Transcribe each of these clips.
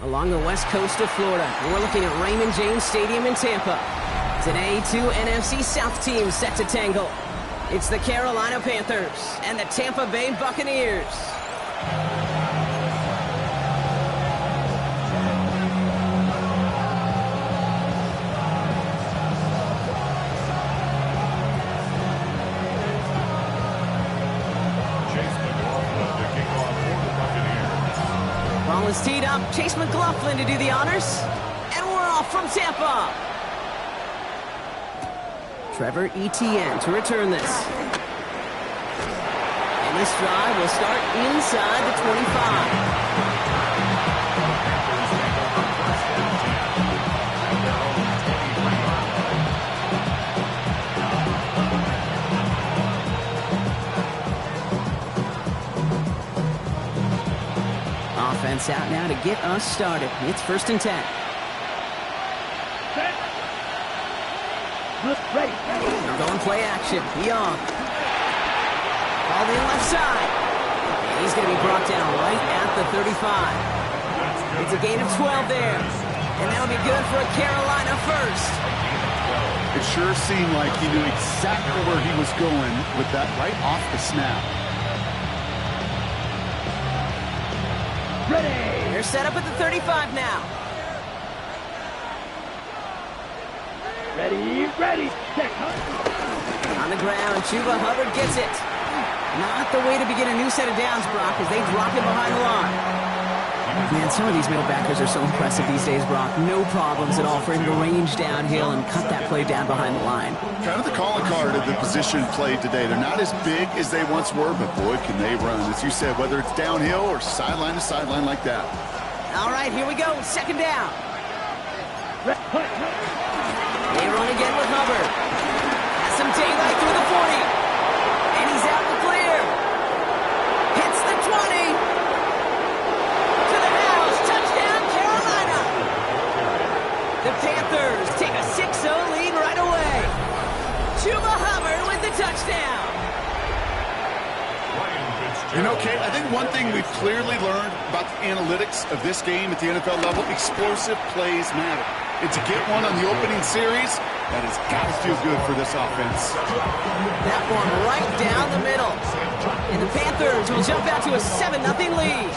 Along the west coast of Florida, we're looking at Raymond James Stadium in Tampa. Today, two NFC South teams set to tangle. It's the Carolina Panthers and the Tampa Bay Buccaneers. Ball is teed up. Chase McLaughlin to do the honors. And we're off from Tampa. Trevor Etienne to return this. And this drive will start inside the 25. Offense out now to get us started. It's 1st and 10. Ready. They're going play action. Young. All the left side. And he's going to be brought down right at the 35. It's a gain of 12 there. And that'll be good for a Carolina first. It sure seemed like he knew exactly where he was going with that right off the snap. Ready. They're set up at the 35 now. Ready. On the ground, Chuba Hubbard gets it. Not the way to begin a new set of downs, Brock, as they drop him behind the line. Man, some of these middle backers are so impressive these days, Brock. No problems at all for him to range downhill and cut that play down behind the line. Kind of the calling card of the position played today. They're not as big as they once were, but boy, can they run. As you said, whether it's downhill or sideline to sideline like that. All right, here we go. 2nd down. They run again with Hubbard. Has some daylight through the 40. And he's out in the clear. Hits the 20. To the house. Touchdown, Carolina. The Panthers take a 6-0 lead right away. Chuba Hubbard with the touchdown. You know, Kate, I think one thing we've clearly learned about the analytics of this game at the NFL level, explosive plays matter. And to get one on the opening series, that has got to feel good for this offense. That one right down the middle. And the Panthers will jump out to a 7-0 lead.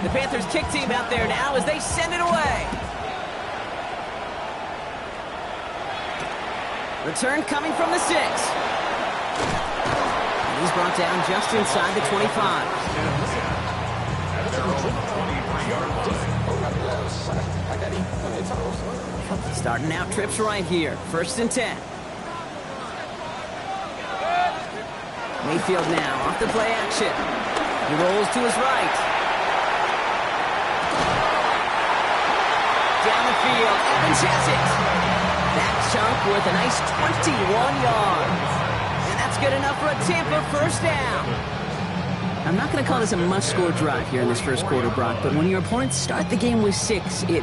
The Panthers kick team out there now as they send it away. Return coming from the 6. And he's brought down just inside the 25. Starting out trips right here. 1st and 10. Mayfield now off the play action. He rolls to his right. Down the field. Evans has it. That chunk worth a nice 21 yards. And that's good enough for a Tampa 1st down. I'm not going to call this a must-score drive here in this 1st quarter, Brock, but when your opponents start the game with 6, it...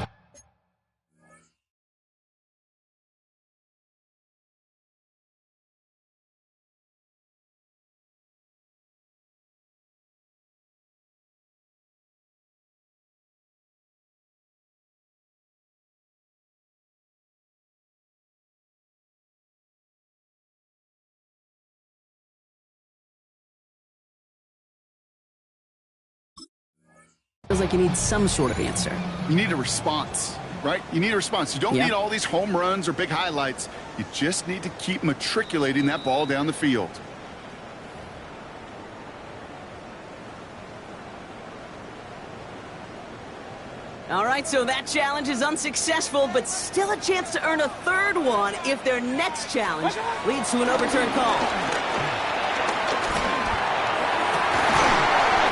Feels like you need some sort of answer. You need a response, right? You need a response. You don't need all these home runs or big highlights. You just need to keep matriculating that ball down the field. All right, so that challenge is unsuccessful, but still a chance to earn a 3rd one if their next challenge leads to an overturned call.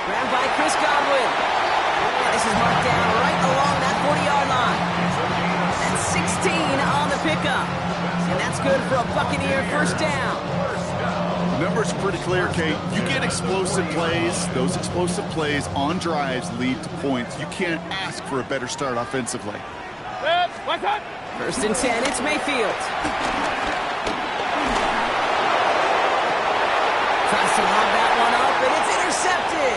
Grabbed by Chris Godwin. This is marked down right along that 40-yard line. That's 16 on the pickup. And that's good for a Buccaneer 1st down. The numbers are pretty clear, Kate. You get explosive plays. Those explosive plays on drives lead to points. You can't ask for a better start offensively. 1st and 10, it's Mayfield. Tries to lob that one up, and it's intercepted.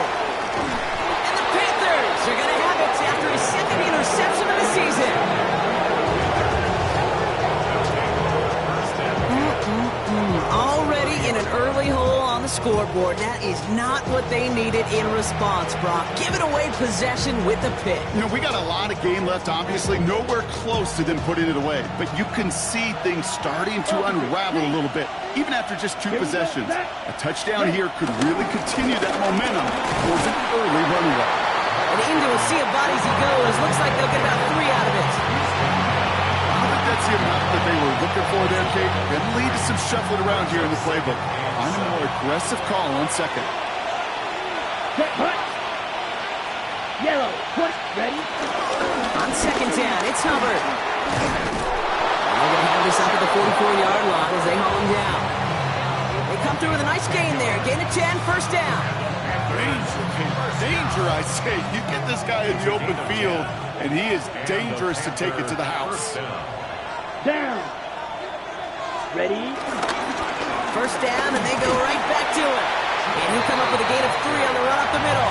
And the reception of the season. Already in an early hole on the scoreboard. That is not what they needed in response, Brock. Giving away possession with the pick. You know, we got a lot of game left, obviously. Nowhere close to them putting it away. But you can see things starting to unravel a little bit, even after just 2 possessions. A touchdown here could really continue that momentum towards an early runaway. And into a sea of bodies he goes. Looks like they'll get about 3 out of it. That's the amount that they were looking for there, Kate. Can lead to some shuffling around here in the playbook. On a more aggressive call on second. Hut. Yellow. Put. Ready. On second down, it's Hubbard. They're going to have this up at the 44-yard line as they haul him down. They come through with a nice gain there. Gain of 10, first down. Danger, I say. You get this guy in the open field, and he is dangerous to take it to the house. Down. Ready. First down, and they go right back to it. And he'll come up with a gain of 3 on the run up the middle.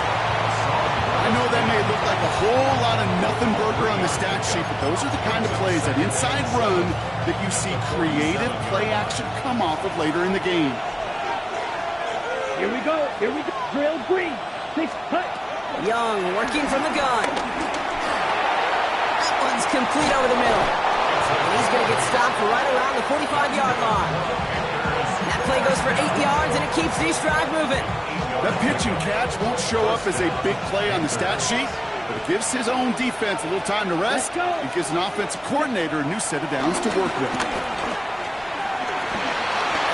I know that may look like a whole lot of nothing burger on the stat sheet, but those are the kind of plays, that inside run, that you see creative play action come off of later in the game. Here we go. Here we go. Drill green. 6 hut. Young working from the gun. That one's complete over the middle. And he's going to get stopped right around the 45-yard line. That play goes for 8 yards, and it keeps the drive moving. That pitch and catch won't show up as a big play on the stat sheet, but it gives his own defense a little time to rest. It gives an offensive coordinator a new set of downs to work with.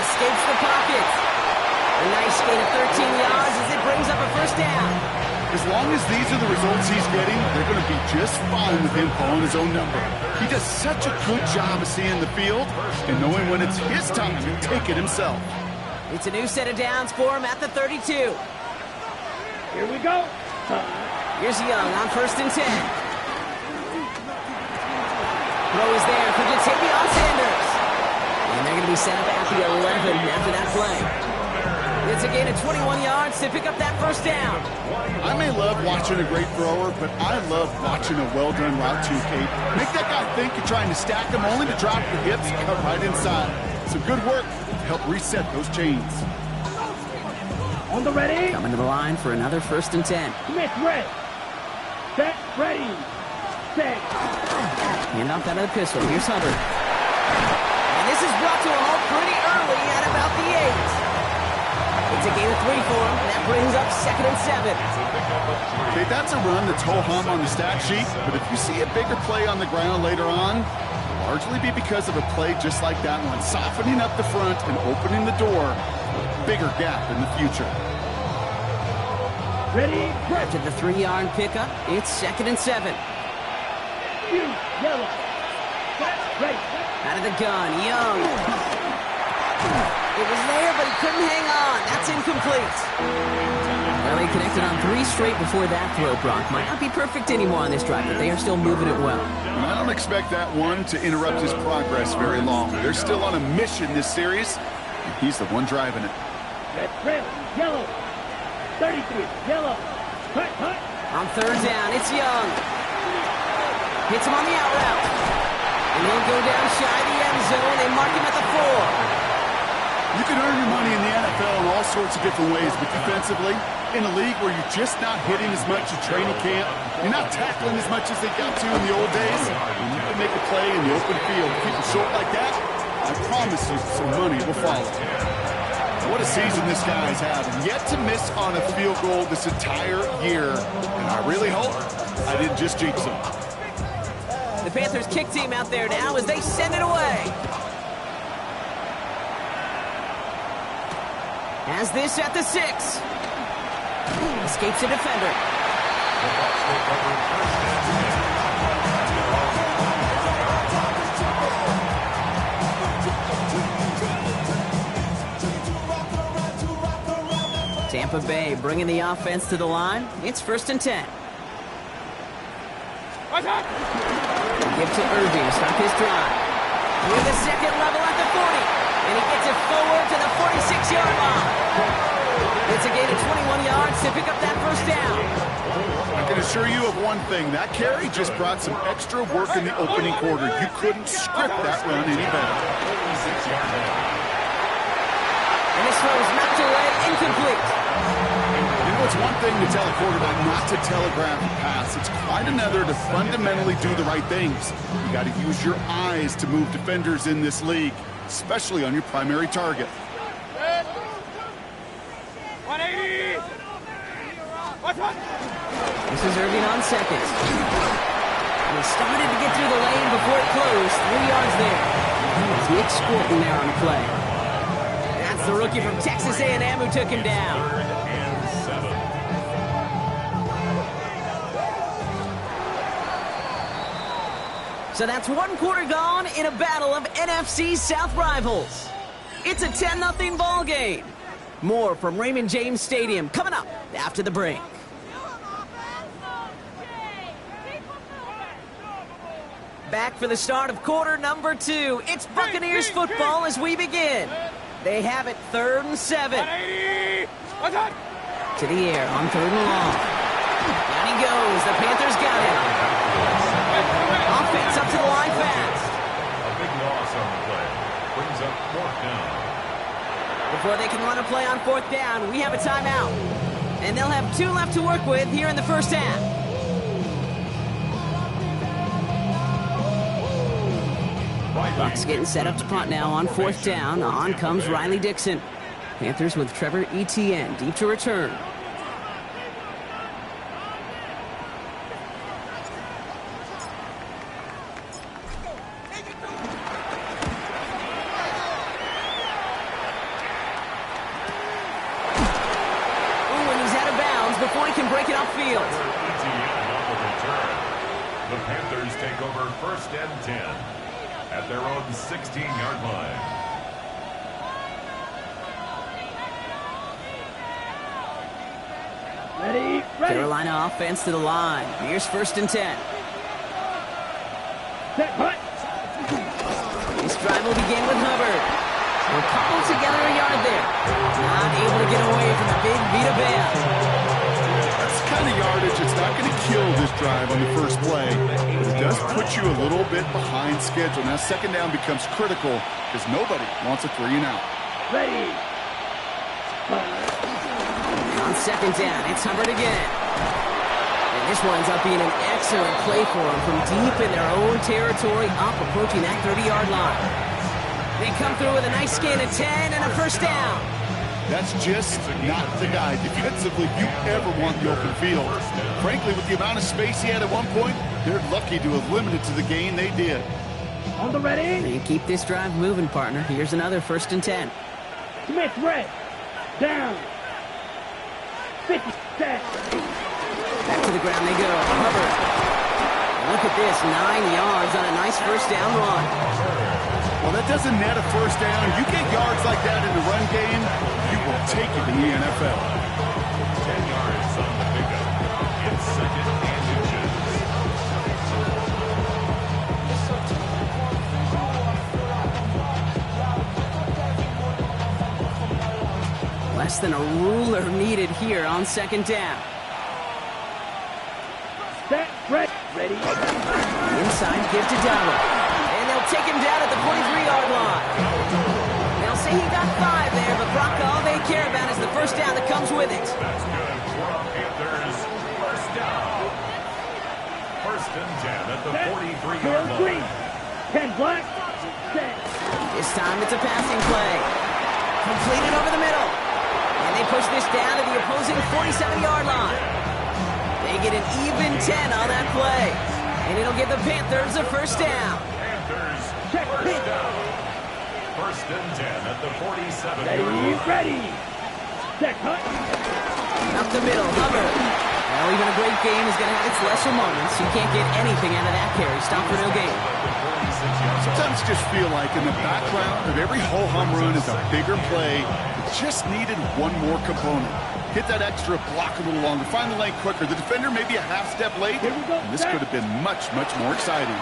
Escapes the pocket. A nice gain of 13 yards as it brings up a first down. As long as these are the results he's getting, they're going to be just fine with him calling his own number. He does such a good job of seeing the field and knowing when it's his time to take it himself. It's a new set of downs for him at the 32. Here we go. Here's Young on first and 10. Throw is there for Jatavion Sanders. And they're going to be set up at the 11 after that play. It's a gain of 21 yards to pick up that first down. I may love watching a great thrower, but I love watching a well-done route too, Kate. Make that guy think you're trying to stack him only to drop the hips and cut right inside. Some good work to help reset those chains. On the ready. Coming to the line for another first and 10. Smith ready. Set. Ready. Set. Hand off out of the pistol. Here's Hubbard. And this is brought to a halt pretty early at about the 8. It's a gain of 3 for him, and that brings up second and 7. Okay, that's a run that's ho-hum on the stat sheet, but if you see a bigger play on the ground later on, it'll largely be because of a play just like that one, softening up the front and opening the door for a bigger gap in the future. Ready. After the 3-yard pickup, it's second and 7. Yellow. Set. Ready. Out of the gun, Young. It was there, but he couldn't hang on. That's incomplete. Well, he connected on 3 straight before that throw, Brock. Might not be perfect anymore on this drive, but they are still moving it well. And I don't expect that one to interrupt his progress very long. They're still on a mission this series, and he's the one driving it. Red. Yellow. 33. Yellow. Hut. On third down, it's Young. Hits him on the out route. And he'll go down shy of the end zone. They mark him at the 4. You can earn your money in the NFL in all sorts of different ways, but defensively, in a league where you're just not hitting as much at training camp, you're not tackling as much as they got to in the old days, and you can make a play in the open field. Keep it short like that, I promise you some money will follow. What a season this guy's having. Yet to miss on a field goal this entire year, and I really hope I didn't just jinx him. The Panthers kick team out there now as they send it away. Has this at the 6. Escapes a defender. Tampa Bay bringing the offense to the line. It's first and 10. Give to Irving to stop his drive. With the second level at the 40. And he gets it forward to the 46-yard line. It's a gain of 21 yards to pick up that first down. I can assure you of one thing. That carry just brought some extra work in the opening quarter. You couldn't script that run any better. And this throw is knocked away, incomplete. You know, it's one thing to tell a quarterback not to telegraph a pass. It's quite another to fundamentally do the right things. You got to use your eyes to move defenders in this league, especially on your primary target. 180! This is Irving on second. And he started to get through the lane before it closed. 3 yards there. It's Nick Squirtin there on the play. That's the rookie from Texas A&M who took him down. So that's 1 quarter gone in a battle of NFC South rivals. It's a 10-0 ball game. More from Raymond James Stadium coming up after the break. Back for the start of quarter number 2. It's Buccaneers football as we begin. They have it 3rd and 7. To the air on 3rd and long. Down he goes. The Panthers got him. Offense up to the line fast. A big loss on the play. Brings up 4th down. Before they can run a play on 4th down, we have a timeout. And they'll have 2 left to work with here in the first half. Bucs getting set up to punt now on 4th down. On comes Riley Dixon. Panthers with Trevor Etienne deep to return. And he's out of bounds before he can break it upfield. Etienne on the return. The Panthers take over 1st and 10. At their own 16-yard line. Ready. Carolina offense to the line. Here's 1st and 10. Set, punt. This drive will begin with Hubbard. We'll cobble together a yard there. Not able to get away from the big Vita Vea. That's the kind of yardage it's not going to kill this drive on the first play, but it does put you a little bit behind schedule. Now 2nd down becomes critical because nobody wants a 3 and out. Ready. On 2nd down, it's Hubbard again. And this winds up being an excellent play for them from deep in their own territory, up approaching that 30-yard line. They come through with a nice gain of 10 and a 1st down. That's just not the guy defensively you ever want the open field. Frankly, with the amount of space he had at one point, they're lucky to have limited to the gain they did. On the ready. And keep this drive moving, partner. Here's another 1st and 10. Smith red. Down. 50. Set. Back to the ground they go. Hubbard. Look at this, 9 yards on a nice 1st down run. Well, that doesn't net a 1st down. You get yards like that in the run game, you will take it in the NFL. 10 yards on the pickup. It's 2nd and inches. Less than a ruler needed here on 2nd down. Set. Ready. Inside give to Dowell. And they'll take him down at the 43-yard line. They'll say he got 5 there, but Brock, all they care about is the 1st down that comes with it. That's good for Panthers. 1st down. 1st and 10 at the 43-yard line. 10 black. Set. This time it's a passing play. Completed over the middle. And they push this down to the opposing 47-yard line. They get an even 10 on that play. And it'll give the Panthers a 1st down. Panthers, Check. 1st down. 1st and 10 at the 47-yard line. Ready. Set. Cut. Up the middle, Hubbard. Well, even a great game is going to have its lesser moments. You can't get anything out of that carry. Stop for no gain. Sometimes just feel like in the background of every ho-hum run is a bigger play. It just needed one more component. Hit that extra block a little longer. Find the lane quicker. The defender may be a half step late. And this could have been much, much more exciting.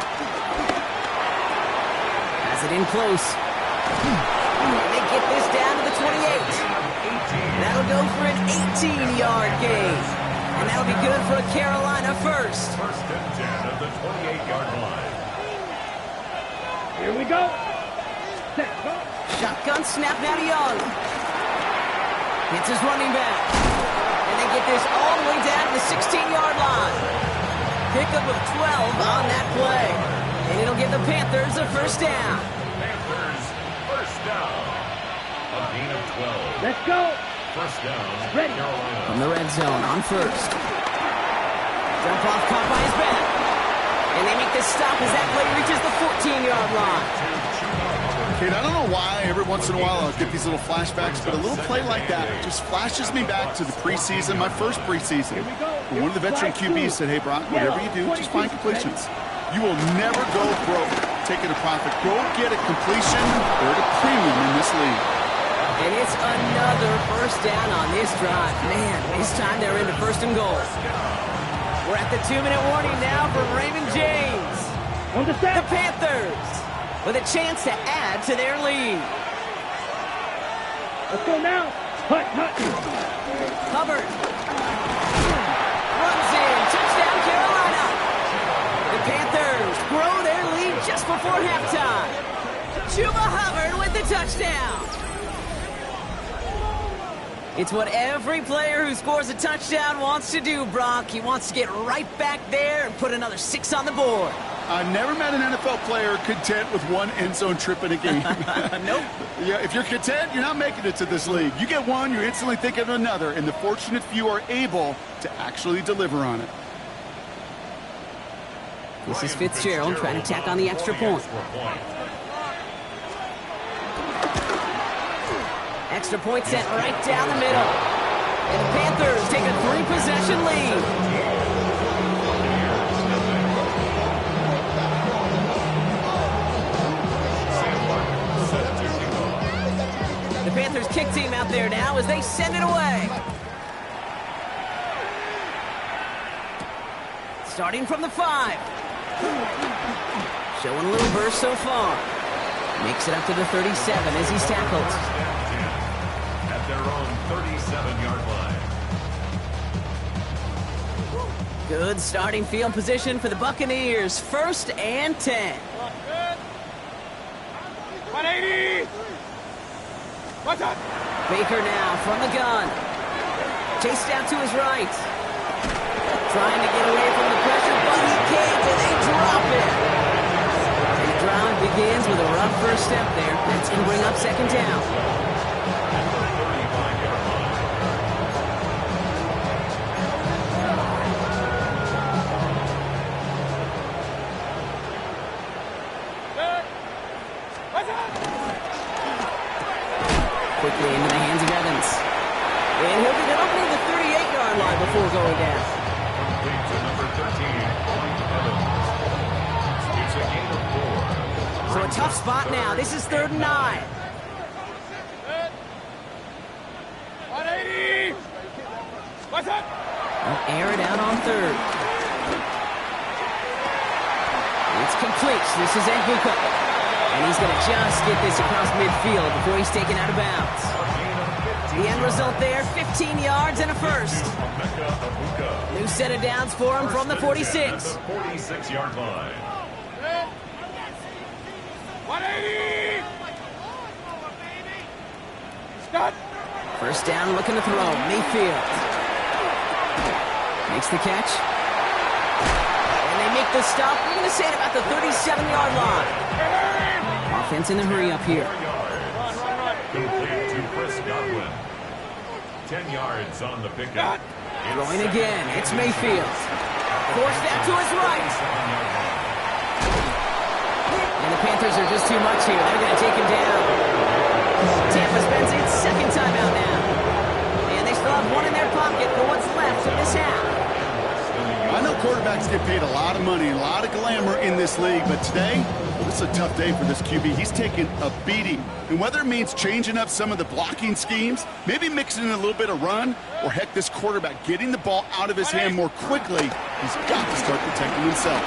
Has it in close. And they get this down to the 28. That'll go for an 18-yard gain. And that'll be good for a Carolina first. First and 10 at the 28-yard line. Here we go. Set, go. Shotgun snap now to Young. Hits his running back. And they get this all the way down to the 16-yard line. Pickup of 12 on that play. And it'll give the Panthers a first down. Panthers, first down. A gain of 12. Let's go. First down, Ready. Carolina. From the red zone on first. Dump off caught by his back. And they make this stop as that play reaches the 14-yard line. Kate, I don't know why every once in a while I'll get these little flashbacks, but a little play like that just flashes me back to the preseason, my first preseason. One of the veteran QBs said, hey, Brock, whatever you do, just find completions. You will never go broke taking a profit. Go get a completion. They're at a premium in this league. And it's another first down on this drive. Man, this time they're into first and goal. We're at the 2-minute warning now from Raymond James. On the The snap. Panthers with a chance to add to their lead. Let's go now. Hut, hut. Hubbard runs in. Touchdown, Carolina. The Panthers grow their lead just before halftime. Chuba Hubbard with the touchdown. It's what every player who scores a touchdown wants to do, Brock. He wants to get right back there and put another 6 on the board. I've never met an NFL player content with one end zone trip in a game. Nope. Yeah, if you're content, you're not making it to this league. You get one, you instantly think of another, and the fortunate few are able to actually deliver on it. This is Fitzgerald trying to tack on the extra point. Extra point sent right down the middle. And the Panthers take a 3-possession lead. The Panthers kick team out there now as they send it away. Starting from the 5. Showing a little burst so far. Makes it up to the 37 as he's tackled. At their own 37-yard line. Good starting field position for the Buccaneers. First and 10. 180. What's up? Baker now from the gun. Chased out to his right. Trying to get away from the pressure, but he can't, and they drop it. And the drive begins with a rough first step there. That's going to bring up second down. Quickly into the hands of Evans. And he'll get it up near the 38-yard line before going down. Complete to number 13, Mike Evans. It's a gain of 4. So a tough spot now. This is 3rd and 9. 180. What's up? They'll air it out on 3rd. It's complete. This is Ebuka. And he's going to just get this across midfield before he's taken out of bounds. The end result there, 15 yards and a first. New set of downs for him from the 46. 46-yard line. 180. Stop. First down, looking to throw. Mayfield makes the catch. And they make the stop. We're going to say it about the 37-yard line. Offense in the hurry up here. Complete to Chris Godwin. 10 yards on the pickup. Throwing again. It's Mayfield. Forced out to his right. And the Panthers are just too much here. They're going to take him down. Tampa spends its second time out now. And they still have one in their pocket for what's left of this half. I know quarterbacks get paid a lot of money, a lot of glamour in this league, but today, this is a tough day for this QB. He's taking a beating. And whether it means changing up some of the blocking schemes, maybe mixing in a little bit of run, or heck, this quarterback getting the ball out of his hand more quickly, he's got to start protecting himself.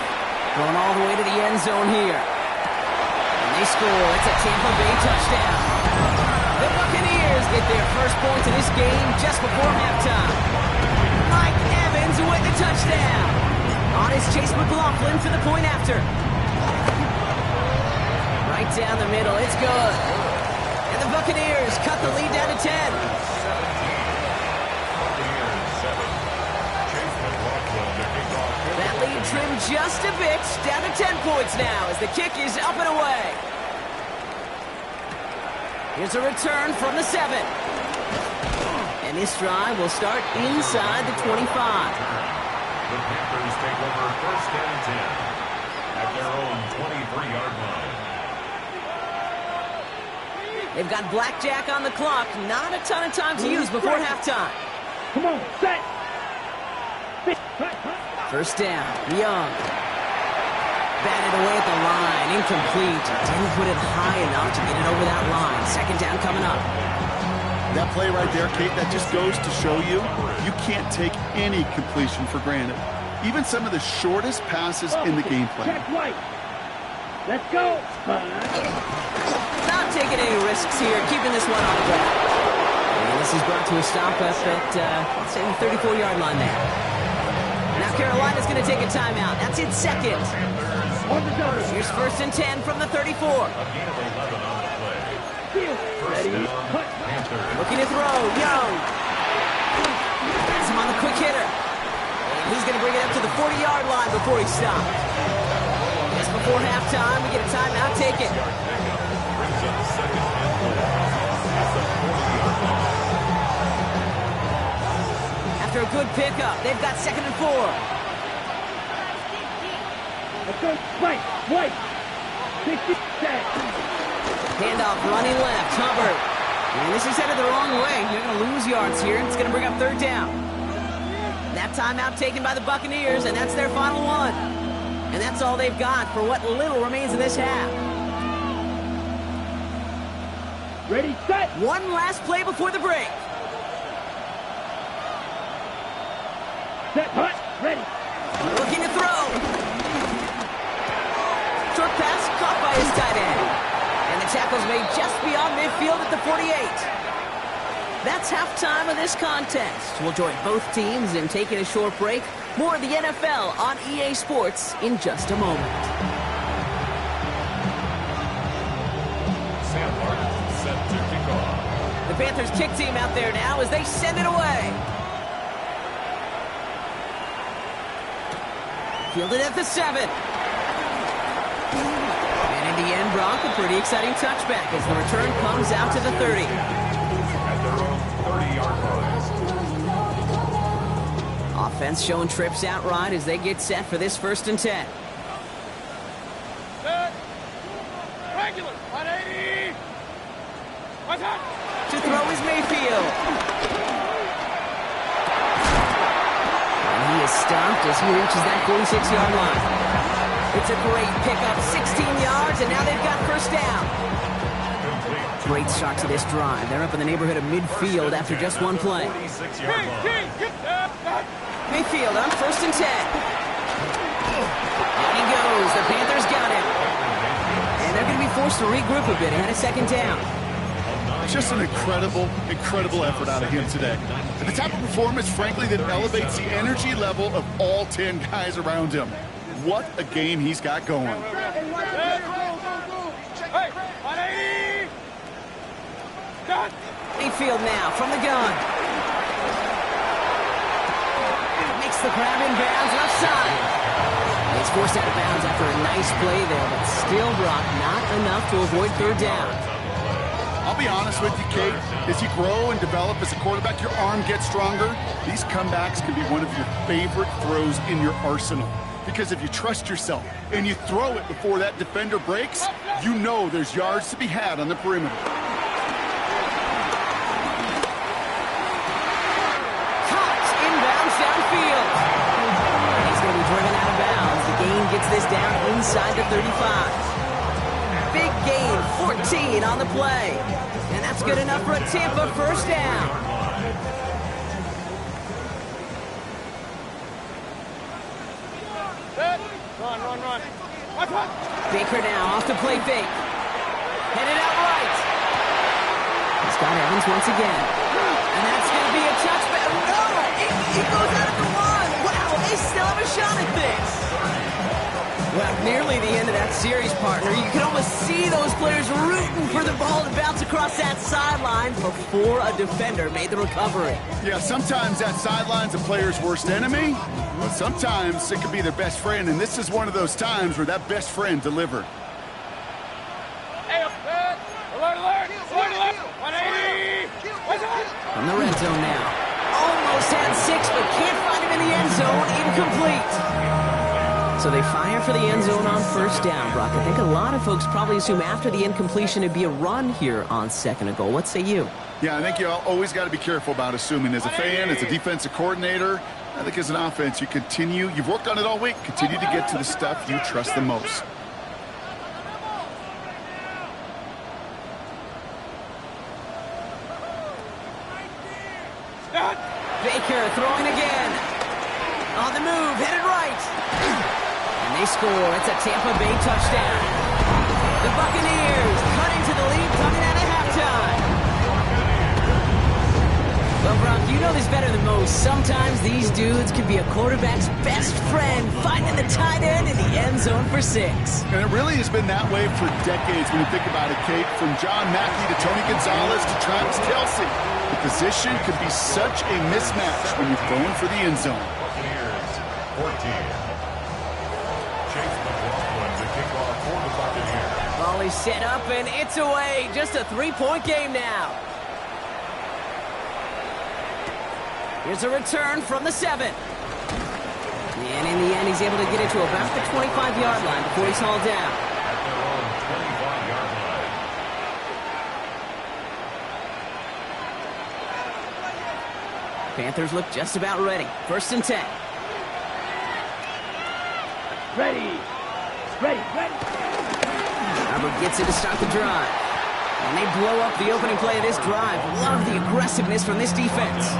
Going all the way to the end zone here. And they score. It's a Tampa Bay touchdown. The Buccaneers get their first points in this game just before halftime. Mike Evans in for the point after. Right down the middle. It's good. And the Buccaneers cut the lead down to 10. That lead trimmed just a bit. Down to 10 points now as the kick is up and away. Here's a return from the 7. And this drive will start inside the 25. The Panthers take over first and 10 at their own 23-yard line. They've got blackjack on the clock. Not a ton of time to use before halftime. Come on, set. First down, Young. Batted away at the line, incomplete. Didn't put it high enough to get it over that line. Second down coming up. That play right there, Kate, that just goes to show you, you can't take any completion for granted. Even some of the shortest passes in the game plan. Check right. Let's go. Not taking any risks here, keeping this one on the ground. And this is brought to a stop up at, let's say, the 34-yard line there. Now Carolina's going to take a timeout. That's in second. Here's first and 10 from the 34. Ready. Looking to throw, Young. Has him on the quick hitter. And he's going to bring it up to the 40-yard line before he stops. Just before halftime, we get a timeout taken. After a good pickup, they've got second and 4. Let's go. Right. Right. 60 seconds. Handoff running left, Hubbard. And this is headed the wrong way. You're going to lose yards here. It's going to bring up third down. That timeout taken by the Buccaneers, and that's their final one. And that's all they've got for what little remains in this half. Ready, set. One last play before the break. Set, hut. Ready. Looking to throw. Short pass caught by his tight end. And the tackle's made just beyond midfield at the 48. That's halftime of this contest. We'll join both teams in taking a short break. More of the NFL on EA Sports in just a moment. Sam Martin set to kick off. The Panthers kick team out there now as they send it away. Fielded at the 7. And in the end, Brock, a pretty exciting touchback as the return comes out to the 30. At their own 30-yard line. Offense showing trips outright as they get set for this first and 10. Regular. 180. What's that? To throw is Mayfield. And he is stopped as he reaches that 46-yard line. It's a great pickup, 16 yards, and now they've got first down. Great start to this drive. They're up in the neighborhood of midfield after just one play. 46-yard line. Mayfield on first and 10. And he goes. The Panthers got him. And they're going to be forced to regroup a bit ahead of second down. Just an incredible effort out of him today. The type of performance, frankly, that elevates the energy level of all 10 guys around him. What a game he's got going. Hey, 180. Done. Mayfield now from the gun. Makes the grab in bounds left side. He's forced out of bounds after a nice play there, but still, Brock, not enough to avoid third down. I'll be honest with you, Kate. As you grow and develop as a quarterback, your arm gets stronger. These comebacks can be one of your favorite throws in your arsenal. Because if you trust yourself and you throw it before that defender breaks, you know there's yards to be had on the perimeter. Caught inbounds downfield. He's going to be driven out of bounds. The gain gets this down inside the 35. Big gain, 14 on the play. And that's good enough for a Tampa first down. Run. Baker now off the play fake. Headed out right. He's got Evans once again. And that's going to be a touchback. No! He goes out of the one. Wow, they still have a shot at this. series, partner. You can almost see those players rooting for the ball to bounce across that sideline before a defender made the recovery. Yeah, sometimes that sideline's a player's worst enemy, but sometimes it could be their best friend, and this is one of those times where that best friend delivered. Hey, alert, alert, alert, alert, 180. From the red zone now. Almost had 6, but can't find him in the end zone. Incomplete. So they fire for the end zone on first down, Brock. I think a lot of folks probably assume after the incompletion it'd be a run here on second and goal. What say you? Yeah, I think you always got to be careful about assuming. As a fan, as a defensive coordinator, I think as an offense, you've worked on it all week, continue to get to the stuff you trust the most. Baker throwing again. On the move, headed right. And they score. It's a Tampa Bay touchdown. The Buccaneers cutting to the lead coming out of halftime. Well, Brock, you know this better than most. Sometimes these dudes can be a quarterback's best friend, finding the tight end in the end zone for 6. And it really has been that way for decades when you think about it, Kate. From John Mackey to Tony Gonzalez to Travis Kelce. The position could be such a mismatch when you're going for the end zone. Buccaneers, 14. Chase McLaughlin to kick off for the Buccaneers. Ball is set up, and it's away. Just a 3-point game now. Here's a return from the 7. And in the end, he's able to get it to about the 25-yard line before he's hauled down. At their own 25-yard line. Panthers look just about ready. 1st and 10. Ready. Herbert gets it to start the drive. And they blow up the opening play of this drive. Love the aggressiveness from this defense.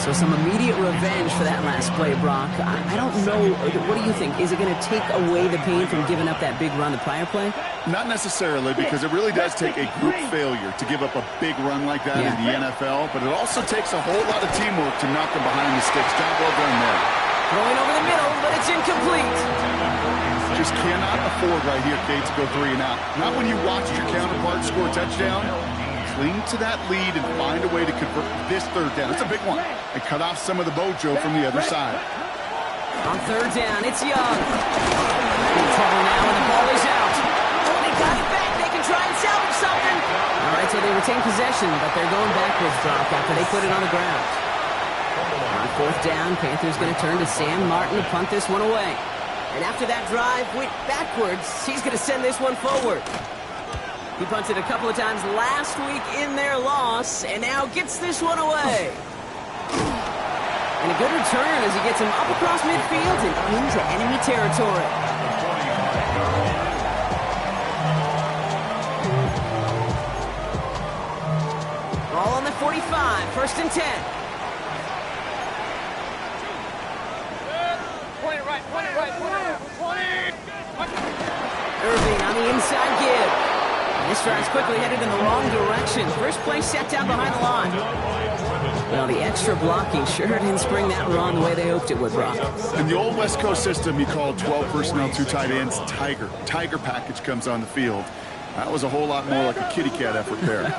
So some immediate revenge for that last play, Brock. I don't know. What do you think? Is it going to take away the pain from giving up that big run the prior play? Not necessarily, because it really does take a group failure to give up a big run like that in the NFL, but it also takes a whole lot of teamwork to knock them behind the sticks. Job well done there. Throwing over the middle, but it's incomplete. Just cannot afford right here, Kate, to go 3 and out. Not when you watched your counterpart score a touchdown. Cling to that lead and find a way to convert this 3rd down. It's a big one. And cut off some of the mojo from the other side. On 3rd down, it's Young. In trouble now, and the ball is out. They got it back. They can try and salvage something. All right, so they retain possession, but they're going backwards, Brock, after they put it on the ground. On 4th down, Panthers going to turn to Sam Martin to punt this one away. And after that drive went backwards, he's going to send this one forward. He punted a couple of times last week in their loss, and now gets this one away. And a good return as he gets him up across midfield and into enemy territory. Ball on the 45, 1st and 10. Point it right. Irving on the inside give. This drive's quickly headed in the wrong direction. First play set down behind the line. Well, the extra blocking sure didn't spring that run the way they hoped it would, Brock. In the old West Coast system, you called 12 personnel, 2 tight ends, Tiger. Tiger package comes on the field. That was a whole lot more like a kitty cat effort there.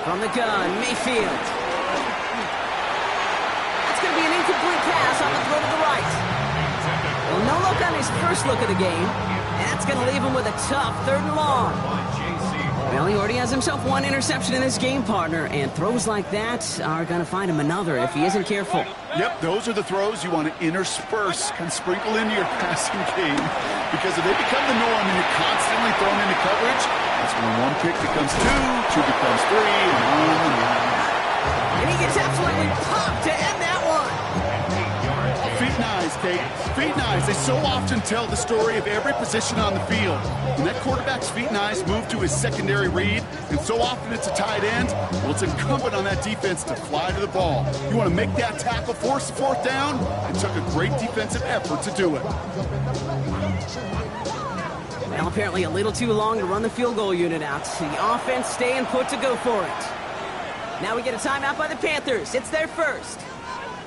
From the gun, Mayfield. That's going to be an incomplete pass on the throw to the right. Well, no look on his first look of the game. And that's going to leave him with a tough 3rd and long. Well, he already has himself 1 interception in this game, partner, and throws like that are going to find him another if he isn't careful. Yep, those are the throws you want to intersperse and sprinkle into your passing game, because if they become the norm and you're constantly thrown into coverage, that's when 1 pick becomes 2, 2 becomes 3, and on and on. And he gets absolutely popped to end that one. Feet and eyes, Kate. Feet and eyes. They so often tell the story of every position on the field. When that quarterback's feet and eyes move to his secondary read, and so often it's a tight end, well, it's incumbent on that defense to fly to the ball. You want to make that tackle, force the 4th down? It took a great defensive effort to do it. Well, apparently a little too long to run the field goal unit out. The offense staying put to go for it. Now we get a timeout by the Panthers. It's their first.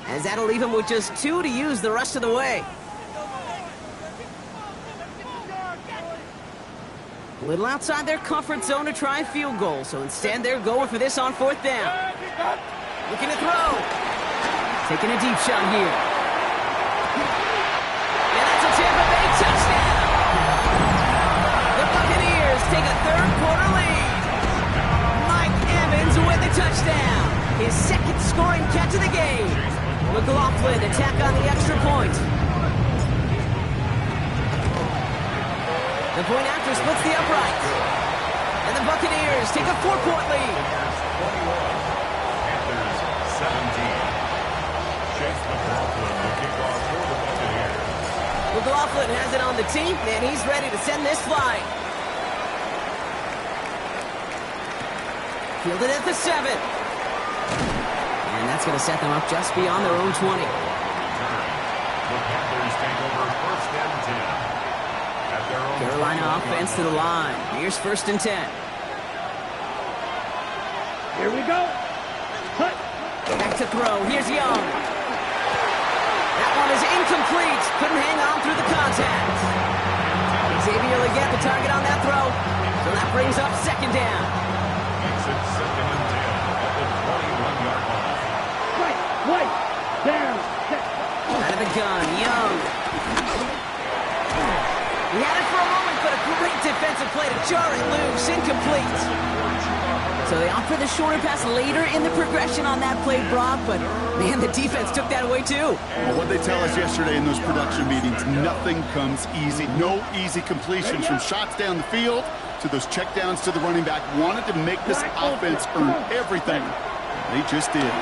as that'll leave him with just 2 to use the rest of the way. A little outside their comfort zone to try a field goal, so instead they're going for this on 4th down. Looking to throw. Taking a deep shot here. And that's a Tampa Bay touchdown! The Buccaneers take a third-quarter lead. Mike Evans with the touchdown. His second scoring catch of the game. McLaughlin to tack on the extra point. The point after splits the upright. And the Buccaneers take a 4-point lead. Panthers 17. Chase McLaughlin will kick off for the Buccaneers. McLaughlin has it on the tee, and he's ready to send this flying. Fielded at the 7. And that's going to set them up just beyond their own 20. The Panthers take over 1st and 10. At their own Carolina offense to the line. Here's 1st and 10. Here we go. Cut. Back to throw. Here's Young. That one is incomplete. Couldn't hang on through the contact. Xavier Legette the target on that throw. So that brings up 2nd down. Makes it 2nd and 10 at the 21-yard line. Right. Down. Out of the gun. Young. He had it for a moment, but a great defensive play to jar it loose. Incomplete. So they opt for the shorter pass later in the progression on that play, Brock, but man, the defense took that away too. Well, what they tell us yesterday in those production meetings, nothing comes easy. No easy completions from shots down the field to those checkdowns to the running back. Wanted to make this offense earn everything. They just did.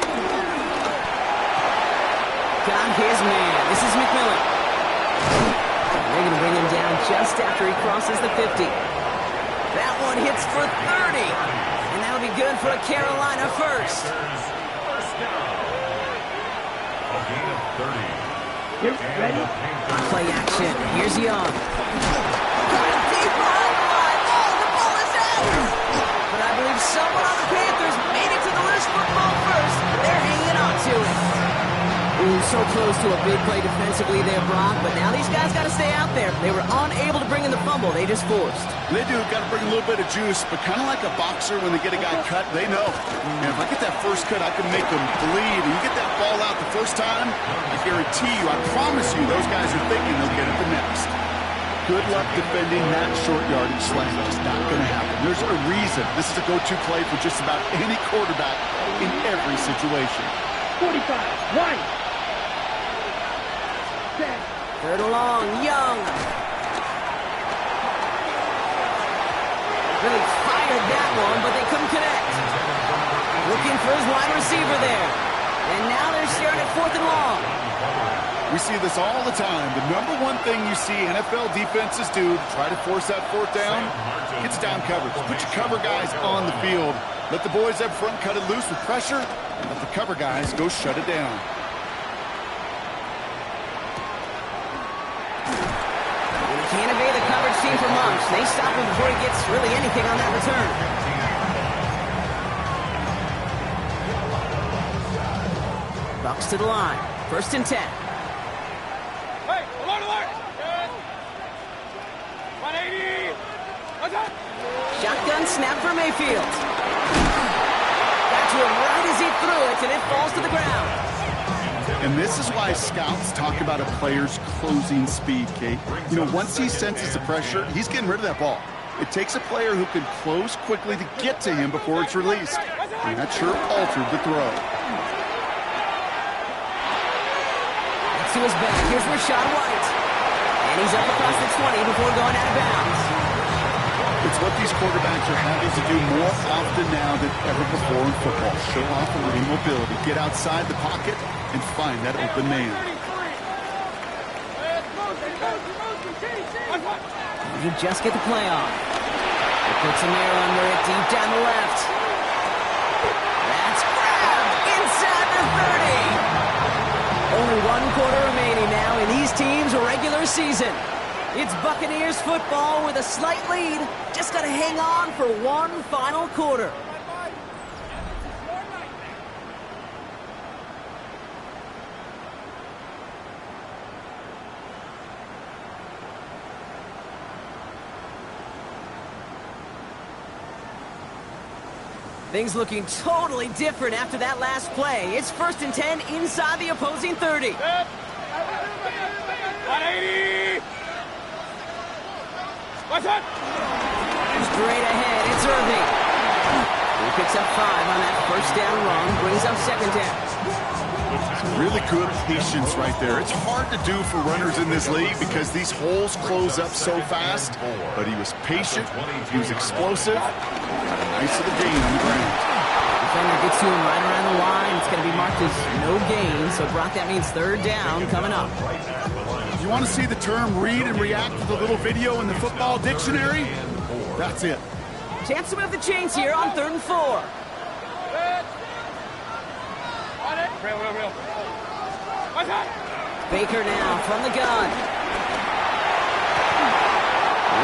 Got his man. This is McMillan. They're going to bring him down just after he crosses the 50. That one hits for 30. And that'll be good for a Carolina first. First down. A gain of 30. You And ready? the Panthers Play action. Here's Young. Deep line. Oh, the ball is out. But I believe someone on the Panthers made it to the loose football first. They're hanging on to it. Ooh, so close to a big play defensively there, Brock. But now these guys got to stay out there. They were unable to bring in the fumble. They just forced. They do. Got to bring a little bit of juice, but kind of like a boxer when they get a guy cut, they know. And if I get that first cut, I can make them bleed. And you get that ball out the first time, I guarantee you, I promise you, those guys are thinking they'll get it the next. Good luck defending that short yardage slant. Just not going to happen. There's a reason this is a go-to play for just about any quarterback in every situation. 45. Right. 3rd and long. Young. Really fired that one, but they couldn't connect. Looking for his wide receiver there. And now they're staring at 4th and long. We see this all the time. The number one thing you see NFL defenses do to try to force that 4th down, it's down coverage. Put your cover guys on the field. Let the boys up front cut it loose with pressure. Let the cover guys go shut it down. And he can't evade the coverage team for much. They stop him before he gets really anything on that return. Bucks to the line. 1st and 10. Hey, alert, alert! 180! What's up? Shotgun snap for Mayfield. Got to him right as he threw it, and it falls to the ground. And this is why scouts talk about a player's closing speed, Kate. You know, once he senses the pressure, he's getting rid of that ball. It takes a player who can close quickly to get to him before it's released. And that sure altered the throw. Next to his back, here's Rachaad White. And he's up across the 20 before going out of bounds. It's what these quarterbacks are having to do more often now than ever before in football. Show off a little mobility. Get outside the pocket and find that open man. You just get the play off. It puts him there under it, deep down the left. That's grabbed inside the 30. Only 1 quarter remaining now in these teams' regular season. It's Buccaneers football with a slight lead. Just got to hang on for one final quarter. Things looking totally different after that last play. It's 1st and 10 inside the opposing 30. 180. What's that? Straight ahead, it's Irving. He picks up 5 on that first down run, brings up 2nd down. Really good patience right there. It's hard to do for runners in this league because these holes close up so fast. But he was patient. He was explosive. Got a nice little gain on the ground. Defender gets to him right around the line. It's going to be marked as no gain. So, Brock, that means 3rd down coming up. You want to see the term read and react to the little video in the football dictionary? That's it. Chance to move the chains here on 3rd and 4. Real. What's that? Baker now from the gun.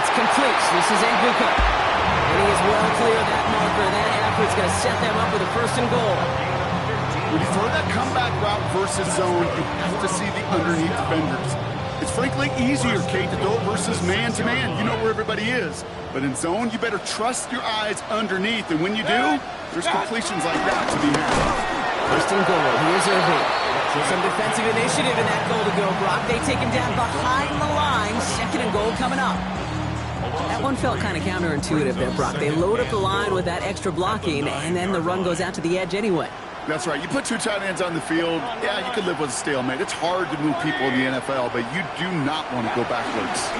It's complete. This is Egbuka. And he is well clear of that marker. That effort's going to set them up with a 1st and goal. When you throw that comeback route versus zone, you have to see the underneath defenders. It's frankly easier, Kate, to throw versus man-to-man. You know where everybody is. But in zone, you better trust your eyes underneath. And when you do, there's completions like that to be had. 1st and goal. Here's Irving. Some defensive initiative in that goal to go, Brock. They take him down behind the line. 2nd and goal coming up. That one felt kind of counterintuitive there, Brock. They load up the line with that extra blocking, and then the run goes out to the edge anyway. That's right. You put 2 tight ends on the field, yeah, you can live with a stalemate. It's hard to move people in the NFL, but you do not want to go backwards.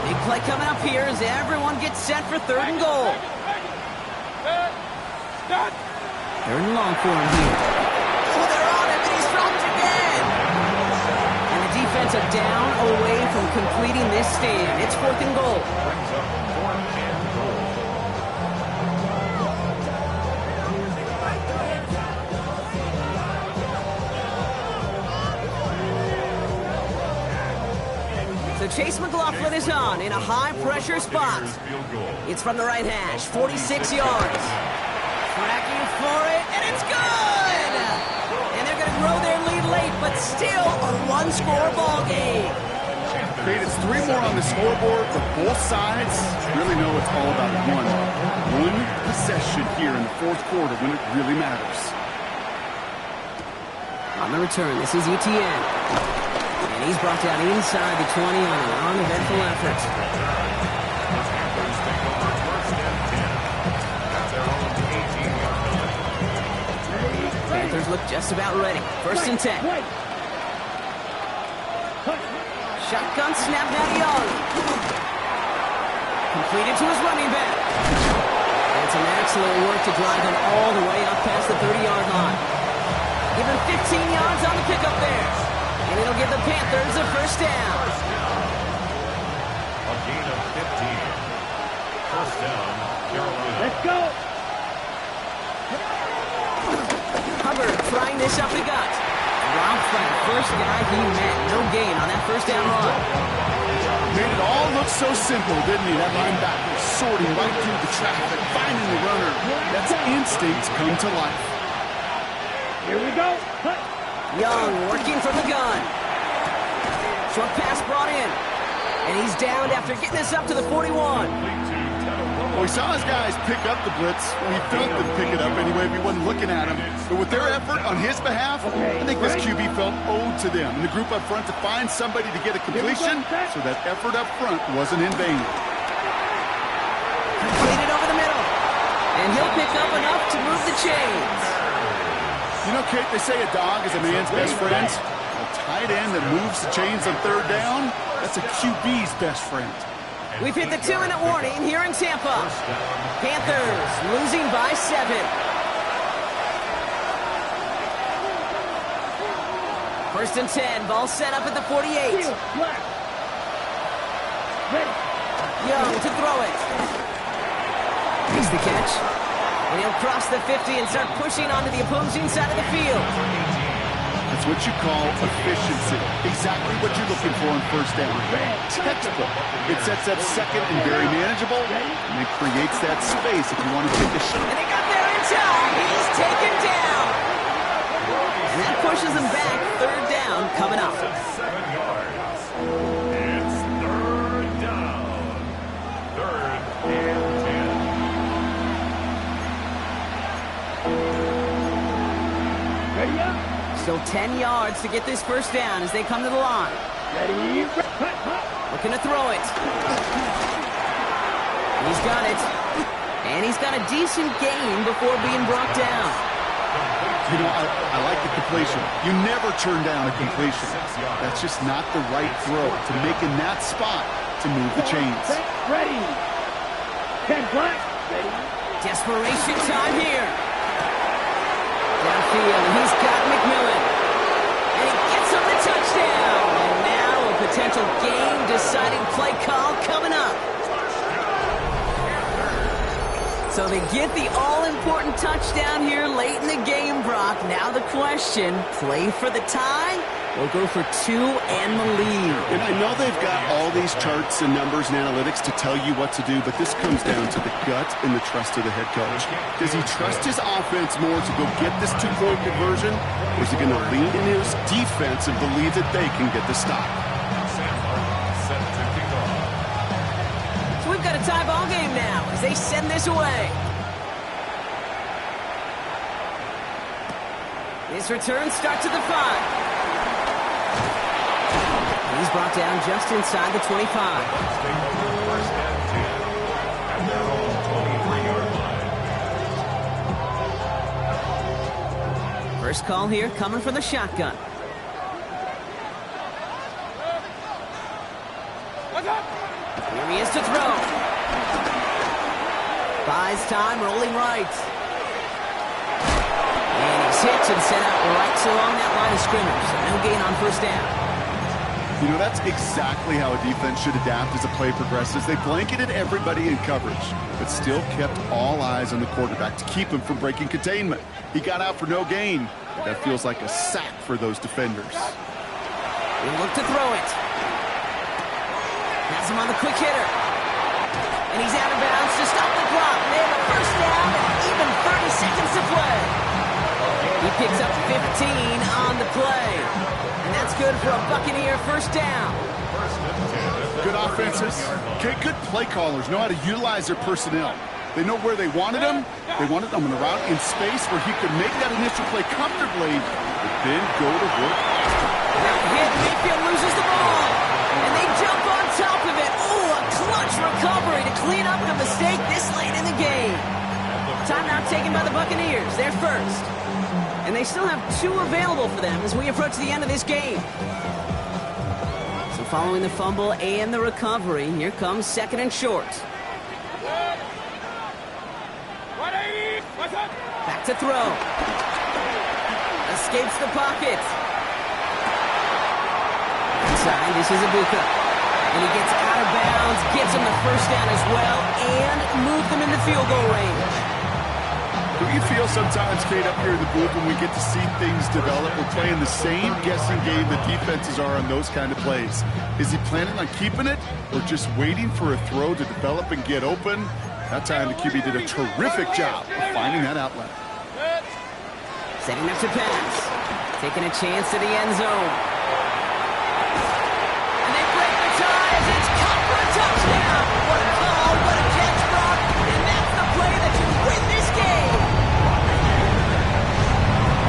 Big play coming up here as everyone gets set for 3rd and goal. 3rd and long for him here. Oh, they're on him, and he's dropped again. And the defense are down away from completing this stand. It's 4th and goal. So Chase McLaughlin is on in a high-pressure spot. It's from the right hash, 46 yards. Tracking for it, and it's good! And they're going to grow their lead late, but still a one-score ball game. Great, it's 3 more on the scoreboard, but both sides really know it's all about one possession here in the 4th quarter when it really matters. On the return, this is Etienne. And he's brought down inside the 20 on an uneventful effort. Panthers look just about ready. 1st and 10. Shotgun snap now to Young. Completed to his running back. And some excellent work to drive him all the way up past the 30-yard line. Give him 15 yards on the pickup there. And it'll give the Panthers a 1st down. A gain of 15. 1st down, Carolina. Let's go. Hubbard trying this up the gut. Rob Frank, first guy he met. No gain on that 1st down run. Made it all look so simple, didn't he? That linebacker sorting right through the traffic, finding the runner. That's instinct come to life. Here we go. Young working from the gun. Short pass brought in. And he's downed after getting this up to the 41. Well, we saw his guys pick up the blitz. Well, he felt them pick it up anyway if he wasn't looking at him. But with their effort on his behalf, I think this QB felt owed to them. And the group up front to find somebody to get a completion, so that effort up front wasn't in vain. Completed over the middle. And he'll pick up enough to move the chains. You know, Kate, they say a dog is a man's best friend. A tight end that moves the chains on 3rd down, that's a QB's best friend. We've hit the 2-minute warning here in Tampa. Panthers losing by 7. First and 10, ball set up at the 48. Young to throw it. Makes the catch. And he'll cross the 50 and start pushing onto the opposing side of the field. That's what you call efficiency. Exactly what you're looking for on 1st down. Textbook. It sets up 2nd and very manageable, and it creates that space if you want to take a shot. And they got there in time. He's taken down. And that push pushes them back. Third down coming up. 7 yards. It's third down. Third and 10. Ready up. Still 10 yards to get this first down as they come to the line. Ready. Looking to throw it. He's got it. And he's got a decent gain before being brought down. You know, I like the completion. You never turn down a completion. That's just not the right throw to make in that spot to move the chains. Ready. 10 black. Ready. Desperation time here. Downfield, he's got McMillan. And he gets him the touchdown. And now a potential game-deciding play call coming up. So they get the all-important touchdown here late in the game, Brock. Now the question, play for the tie or go for 2 and the lead? And I know they've got all these charts and numbers and analytics to tell you what to do, but this comes down to the gut and the trust of the head coach. Does he trust his offense more to go get this 2-point conversion, or is he going to lean in his defense and believe that they can get the stop? So we've got a tie ball game now as they send this away. This return starts at the 5. He's brought down just inside the 25. First and 10 at their own 23-yard line. First call here coming from the shotgun. What's up? Here he is to throw. Buys time, rolling right. And he's hit and set out right along that line of scrimmage. So no gain on first down. You know, that's exactly how a defense should adapt as a play progresses. They blanketed everybody in coverage, but still kept all eyes on the quarterback to keep him from breaking containment. He got out for no gain. That feels like a sack for those defenders. He'll look to throw it. Has him on the quick hitter. And he's out of bounds to stop the clock. They have a first down and even 30 seconds to play. He picks up 15 on the play. And that's good for a Buccaneer first down. Good offenses. Okay, good play callers know how to utilize their personnel. They know where they wanted him. They wanted him in a route in space where he could make that initial play comfortably, but then go to work. That hit, Mayfield loses the ball. And they jump on top of it. Oh, a clutch recovery to clean up the mistake this late in the game. Timeout taken by the Buccaneers. They're first. And they still have 2 available for them as we approach the end of this game. So following the fumble and the recovery, here comes second and short. 180. What's up? Back to throw. Escapes the pocket. Inside, this is Ibuka. And he gets out of bounds, gets him the first down as well, and moved them into field goal range. Do you feel sometimes, Kate, up here in the booth when we get to see things develop, we're playing the same guessing game that defenses are on those kind of plays? Is he planning on keeping it or just waiting for a throw to develop and get open? That time the QB did a terrific job of finding that outlet. Setting up to pass. Taking a chance to the end zone. And they break the ties. It's caught for a touchdown. What a call, what a catch, Brock. And that's the play that you win this game.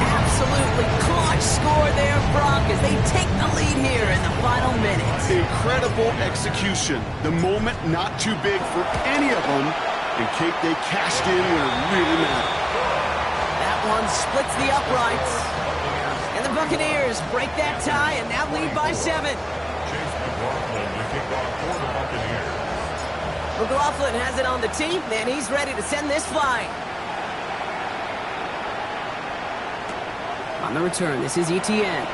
Absolutely clutch score there, Brock, as they take the lead here in the final minutes. Incredible execution. The moment not too big for any of them. And Kate, they cashed in when it really mattered. That one splits the uprights. And the Buccaneers break that tie and now lead by 7. Chase McLaughlin to kick off for the Buccaneers. McLaughlin has it on the tee, and he's ready to send this flying. On the return, this is Etienne.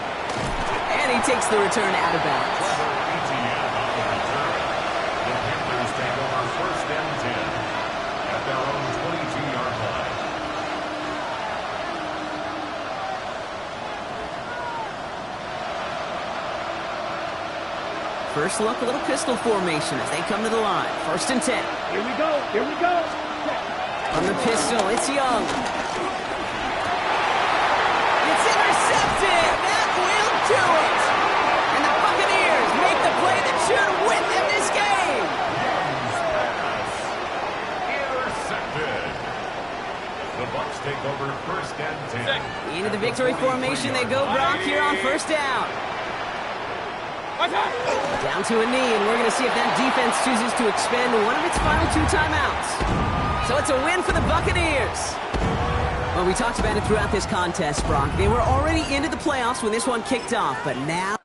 And he takes the return out of bounds. Etienne on the return. The Panthers take over first and 10 at their own 22-yard line. First look, a little pistol formation as they come to the line. First and 10. Here we go. Here we go. On the pistol, it's Young. It's intercepted! take over first and 10. Into the victory formation they go, Brock, here on first down. Down to a knee, and we're going to see if that defense chooses to expend one of its final 2 timeouts. So it's a win for the Buccaneers. Well, we talked about it throughout this contest, Brock. They were already into the playoffs when this one kicked off, but now...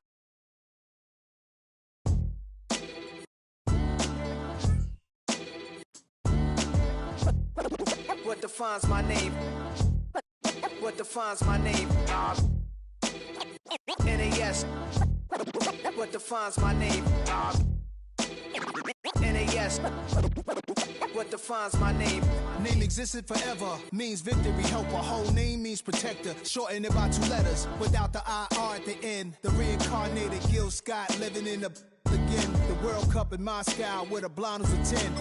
What defines my name? What defines my name? NAS. What defines my name? NAS. What defines my name? Name existed forever, means victory, helper. Whole name means protector, shortened it by 2 letters, without the IR at the end. The reincarnated Gil Scott living in the again. The World Cup in Moscow with a blind who's a 10.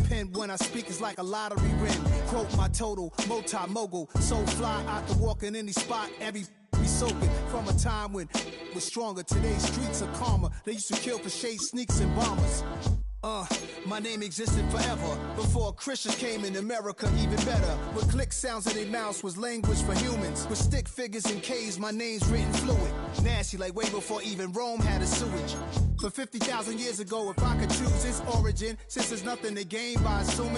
Pen when I speak is like a lottery win. Quote my total, multi-mogul, so fly out to walk in any spot, every be soaking from a time when was stronger. Today's streets are calmer. They used to kill for shade sneaks and bombers. My name existed forever before Christians came in America, even better. With click sounds in their mouths was language for humans. With stick figures and K's, my name's written fluid. Nasty like way before even Rome had a sewage. For 50,000 years ago, if I could choose its origin, since there's nothing to gain by assuming